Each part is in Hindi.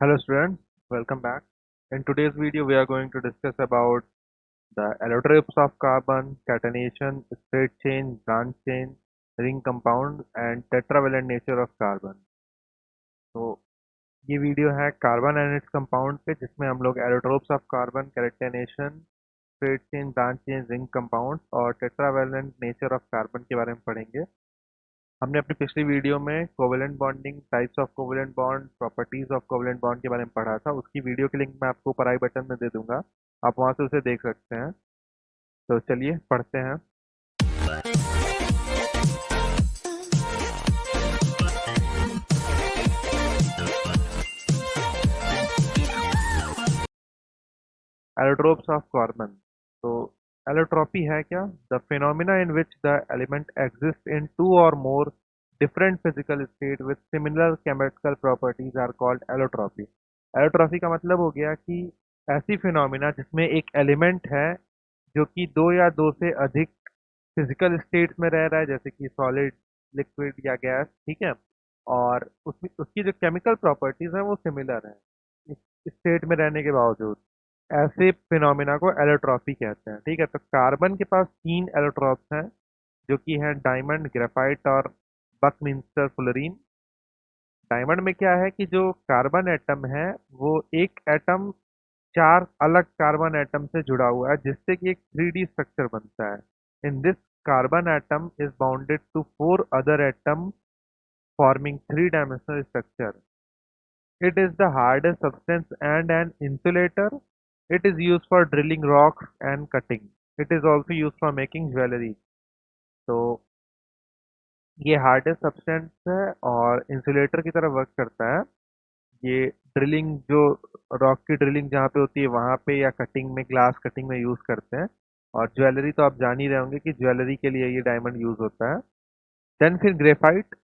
Hello students, welcome back. In today's video we are going to discuss about the allotropes of carbon, catenation, straight chain, branch chain, ring compound and tetravalent nature of carbon. तो ये वीडियो है कार्बन एंड इट्स कंपाउंड पे जिसमें हम लोग allotropes of carbon, catenation, straight chain, branch chain, ring compound और टेट्रावेलेंट नेचर ऑफ कार्बन के बारे में पढ़ेंगे। हमने अपनी पिछली वीडियो में covalent bonding, types of covalent bond, properties of covalent bond के बारे में पढ़ा था। उसकी वीडियो की लिंक मैं आपको ऊपर आई बटन में दे दूंगा, आप वहां से उसे देख सकते हैं। तो चलिए पढ़ते हैं। Allotropes of carbon. तो एलोट्रॉपी है क्या? The phenomena in which the element exist in two or more different physical state with similar chemical properties are called allotropy. Allotropy का मतलब हो गया कि ऐसी फिनोमिना जिसमें एक एलिमेंट है जो कि दो या दो से अधिक फिजिकल स्टेट्स में रह रहा है, जैसे कि सॉलिड, लिक्विड या गैस, ठीक है। और उसमें उसकी जो केमिकल प्रॉपर्टीज हैं वो सिमिलर है इस स्टेट में रहने के बावजूद। ऐसे फिनोमिना को एलोट्रॉपी कहते हैं, ठीक है। तो कार्बन के पास तीन एलोट्रॉप्स हैं जो कि हैं डायमंड, ग्रेफाइट और बकमिंस्टर फुलरीन। डायमंड में क्या है कि जो कार्बन एटम है वो एक एटम चार अलग कार्बन एटम से जुड़ा हुआ है जिससे कि एक 3D स्ट्रक्चर बनता है। In this carbon atom is bounded to four other atom forming three-dimensional structure. It is the hardest substance and an insulator. It is used for drilling rocks and cutting. It is also used for making jewelry. तो ये हार्डेस्ट सब्सटेंस है और इंसुलेटर की तरह वर्क करता है। ये ड्रिलिंग, जो रॉक की ड्रिलिंग जहाँ पे होती है वहाँ पे, या कटिंग में, ग्लास कटिंग में यूज़ करते हैं। और ज्वेलरी तो आप जान ही रहे होंगे कि ज्वेलरी के लिए ये डायमंड यूज़ होता है। देन फिर graphite.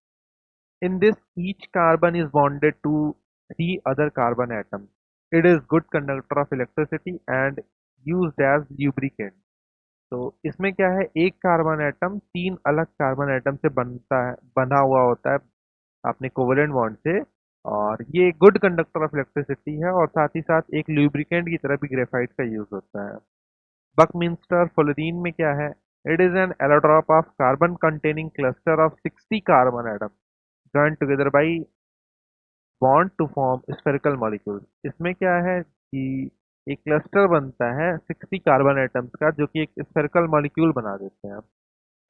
In this, each carbon is bonded to three other carbon atoms. It is good conductor of electricity and used as lubricant. तो इसमें क्या है, एक कार्बन एटम तीन अलग कार्बन एटम से बनता है, बना हुआ होता है अपने कोवेलेंट बॉन्ड से। और ये गुड कंडक्टर ऑफ इलेक्ट्रिसिटी है और साथ ही साथ एक ल्यूब्रिकेंट की तरह भी ग्रेफाइट का यूज होता है। बकमिंस्टर फ्लोरीन में क्या है? It is an allotrope of carbon containing cluster of 60 carbon atom joined together by bond to form spherical molecules। इसमें क्या है कि एक क्लस्टर बनता है 60 कार्बन एटम्स का जो कि एक स्फेरिकल मॉलिक्यूल बना देते हैं।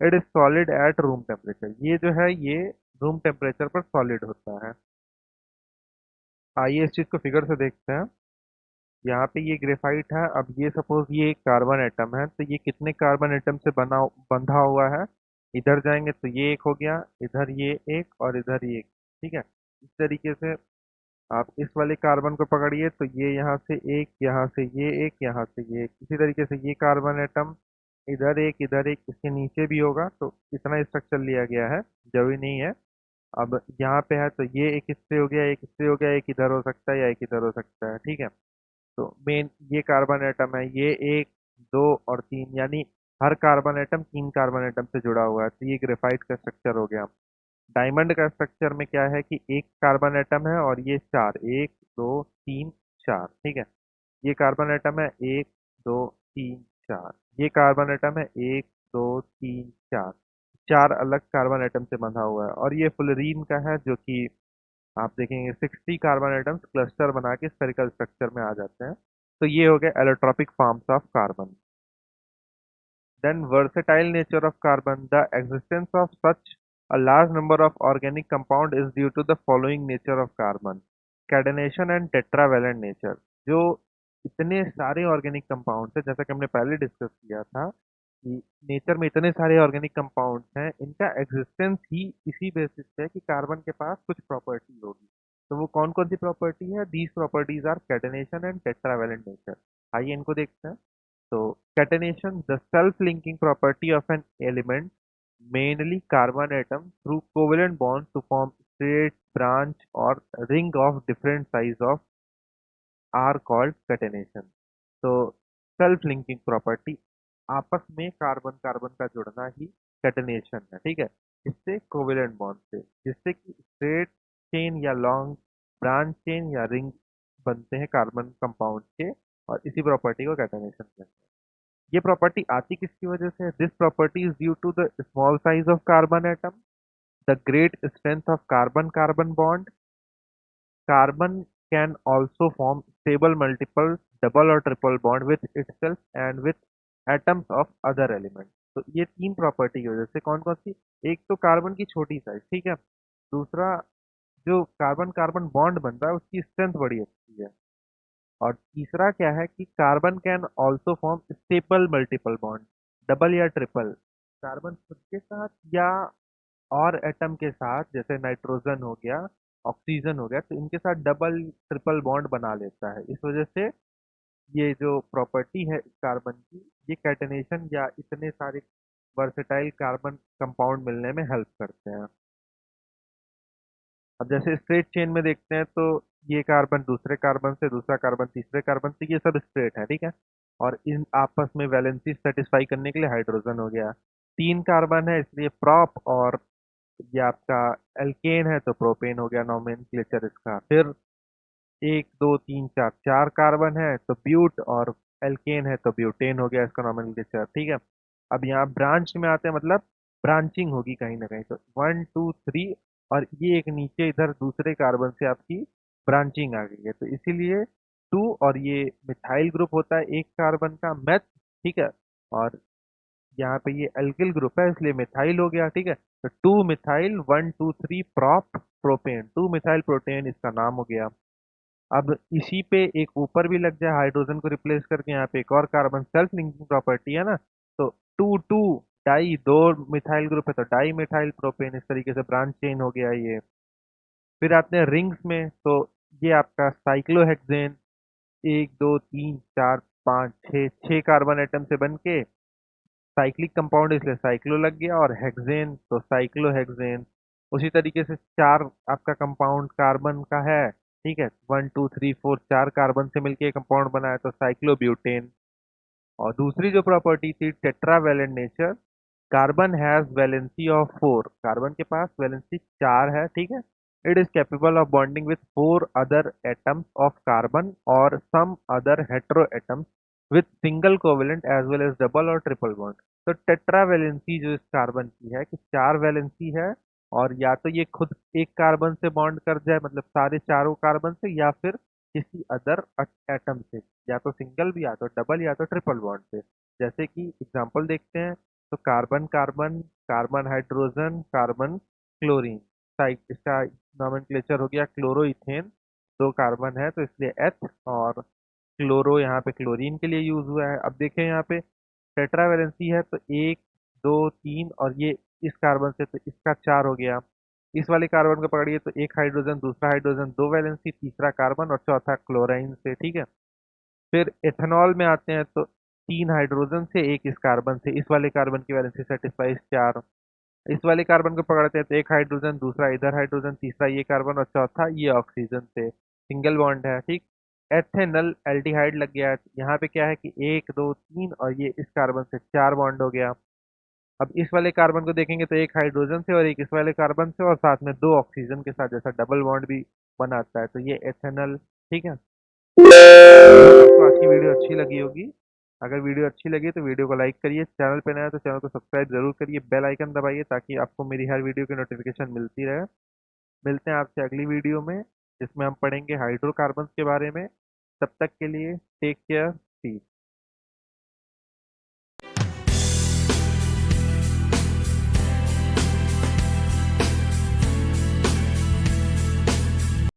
It is solid at room temperature. ये जो है ये रूम टेम्परेचर पर सॉलिड होता है। आइए इस चीज को फिगर से देखते हैं। यहाँ पे ये ग्रेफाइट है। अब ये सपोज ये एक कार्बन एटम है, तो ये कितने कार्बन एटम से बंधा हुआ है? इधर जाएंगे तो ये एक हो गया, इधर ये एक और इधर ये एक, ठीक है। इस तरीके से आप इस वाले कार्बन को पकड़िए तो ये यहाँ से एक, यहाँ से ये एक, यहाँ से ये एक, इसी तरीके से ये कार्बन एटम इधर एक, इधर एक, इसके नीचे भी होगा। तो इतना स्ट्रक्चर लिया गया है, जरूरी नहीं है। अब यहाँ पे है तो ये एक इससे हो गया, एक इससे हो गया, एक इधर हो सकता है या एक इधर हो सकता है, ठीक है। तो मेन ये कार्बन एटम है, ये एक, दो और तीन, यानी हर कार्बन एटम तीन कार्बन एटम से जुड़ा हुआ है। तो ये ग्रेफाइट का स्ट्रक्चर हो गया। डायमंड का स्ट्रक्चर में क्या है कि एक कार्बन एटम है और ये चार, एक, दो, तीन, चार, ठीक है। ये कार्बन एटम है एक, दो, तीन, चार। ये कार्बन एटम है एक, दो, तीन, चार। चार अलग कार्बन एटम से बंधा हुआ है। और ये फ्लोरीन का है जो कि आप देखेंगे 60 कार्बन एटम्स क्लस्टर बना के स्फेरिकल स्ट्रक्चर में आ जाते हैं। तो ये हो गया allotropic forms of carbon. Then versatile nature of carbon. The existence of such a large number of organic compound is due to the following nature of carbon: catenation and tetravalent nature। जो इतने सारे ऑर्गेनिक कंपाउंड्स हैं, जैसा कि हमने पहले डिस्कस किया था कि नेचर में इतने सारे ऑर्गेनिक कंपाउंड्स हैं, इनका एग्जिस्टेंस ही इसी बेसिस पे है कि कार्बन के पास कुछ प्रॉपर्टी होगी। तो वो कौन कौन सी प्रॉपर्टी है? These properties are catenation and tetravalent nature. आइए इनको देखते हैं। So, catenation, the self-linking property of an element, mainly carbon atom, through covalent bonds to form straight, branch, or ring of different size of are called catenation। तो सेल्फ लिंकिंग प्रॉपर्टी, आपस में कार्बन कार्बन का जुड़ना ही कैटेनेशन है, ठीक है। इससे कोवेलेंट बॉन्ड से, जिससे कि स्ट्रेट चेन या लॉन्ग, ब्रांच चेन या रिंग बनते हैं कार्बन कंपाउंड के, और इसी प्रॉपर्टी को कैटेनेशन कहते हैं। ये प्रॉपर्टी आती किसकी वजह से है? This property is due to the small size of carbon atom, the great strength of carbon carbon bond, carbon can also form stable multiple double or triple bond with itself and with atoms of other elements। तो ये तीन प्रॉपर्टी की वजह से, कौन कौन सी? एक तो कार्बन की छोटी साइज, ठीक है। दूसरा, जो कार्बन कार्बन बॉन्ड बनता है उसकी स्ट्रेंथ बड़ी अच्छी है। और तीसरा क्या है कि carbon can also form stable multiple bond, double या ट्रिपल, कार्बन खुद के साथ या और एटम के साथ, जैसे नाइट्रोजन हो गया, ऑक्सीजन हो गया, तो इनके साथ डबल ट्रिपल बॉन्ड बना लेता है। इस वजह से ये जो प्रॉपर्टी है कार्बन की, ये कैटेनेशन या इतने सारे वर्सेटाइल कार्बन कंपाउंड मिलने में हेल्प करते हैं। अब जैसे स्ट्रेट चेन में देखते हैं तो ये कार्बन दूसरे कार्बन से, दूसरा कार्बन तीसरे कार्बन से, ये सब स्ट्रेट है, ठीक है। और इन आपस में वैलेंसी सेटिस्फाई करने के लिए हाइड्रोजन हो गया। तीन कार्बन है इसलिए प्रॉप, और ये आपका एल्केन है तो प्रोपेन हो गया नॉमेनक्लेचर इसका। फिर एक दो तीन चार, चार कार्बन है तो ब्यूट, और एल्केन है तो ब्यूटेन हो गया इसका नॉमेनक्लेचर, ठीक है। अब यहाँ ब्रांच में आते हैं, मतलब ब्रांचिंग होगी कहीं ना कहीं, तो वन टू थ्री, और ये एक नीचे इधर दूसरे कार्बन से आपकी ब्रांचिंग आ गई है, तो इसीलिए टू, और ये मिथाइल ग्रुप होता है एक कार्बन का, मेथ, ठीक है। और यहाँ पे ये एल्किल ग्रुप है इसलिए मिथाइल हो गया, ठीक है। तो two methyl one two three prop propane, two methyl protein इसका नाम हो गया। अब इसी पे एक ऊपर भी लग जाए हाइड्रोजन को रिप्लेस करके, यहाँ पे एक और कार्बन, सेल्फ लिंकिंग प्रॉपर्टी है ना, तो टू टू डाई, दो मिथाइल ग्रुप है तो डाई मिथाइल प्रोपेन, इस तरीके से ब्रांच चेन हो गया ये। फिर आते हैं रिंग्स में, तो ये आपका साइक्लोहेक्सेन, एक दो तीन चार पाँच छः, छः कार्बन एटम से बन के साइक्लिक कंपाउंड, इसलिए साइक्लो लग गया, और हेक्सेन तो साइक्लोहेक्सेन। उसी तरीके से चार आपका कंपाउंड कार्बन का है, ठीक है, वन टू थ्री फोर, चार कार्बन से मिलके कंपाउंड बना है तो साइक्लोब्यूटेन। और दूसरी जो प्रॉपर्टी थी tetravalent nature, carbon has valency of four, carbon के पास वैलेंसी चार है, ठीक है। It is capable of bonding with four other atoms of carbon or some other hetero atoms with single covalent as well as double or triple bond. तो टेट्रा वैलेंसी जो इस कार्बन की है कि चार वैलेंसी है, और या तो ये खुद एक कार्बन से बॉन्ड कर जाए, मतलब सारे चारों कार्बन से, या फिर किसी अदर एटम से, या तो सिंगल भी, या तो डबल, या तो ट्रिपल बॉन्ड से। जैसे कि एग्जांपल देखते हैं, तो carbon carbon, carbon hydrogen, carbon chlorine, साइक इसका नॉमेनक्लेचर हो गया क्लोरोइथेन, दो कार्बन है तो इसलिए एच, और क्लोरो यहाँ पे क्लोरीन के लिए यूज हुआ है। अब देखें यहाँ पे टेट्रा वैलेंसी है तो एक दो तीन, और ये इस कार्बन से तो इसका चार हो गया। इस वाले कार्बन को पकड़िए तो एक हाइड्रोजन, दूसरा हाइड्रोजन, दो वैलेंसी, तीसरा कार्बन, और चौथा क्लोराइन से, ठीक है। फिर एथेनॉल में आते हैं तो तीन हाइड्रोजन से, एक इस कार्बन से, इस वाले कार्बन की वैलेंसी सेटिस्फाइज चार। इस वाले कार्बन को पकड़ते हैं तो एक हाइड्रोजन, दूसरा इधर हाइड्रोजन, तीसरा ये कार्बन, और चौथा ये ऑक्सीजन से, सिंगल बॉन्ड है, ठीक। एथेनल एल्डिहाइड लग गया है, यहाँ पे क्या है कि एक दो तीन, और ये इस कार्बन से चार बॉन्ड हो गया। अब इस वाले कार्बन को देखेंगे तो एक हाइड्रोजन से और एक इस वाले कार्बन से, और साथ में दो ऑक्सीजन के साथ जैसा डबल बॉन्ड भी बनाता है, तो ये एथेनल, ठीक है। आपको आज की वीडियो अच्छी लगी होगी। अगर वीडियो अच्छी लगी तो वीडियो को लाइक करिए, चैनल पे नया है तो चैनल को सब्सक्राइब जरूर करिए, बेल आइकन दबाइए ताकि आपको मेरी हर वीडियो की नोटिफिकेशन मिलती रहे। मिलते हैं आपसे अगली वीडियो में, जिसमें हम पढ़ेंगे हाइड्रोकार्बन्स के बारे में। तब तक के लिए टेक केयर, पीस।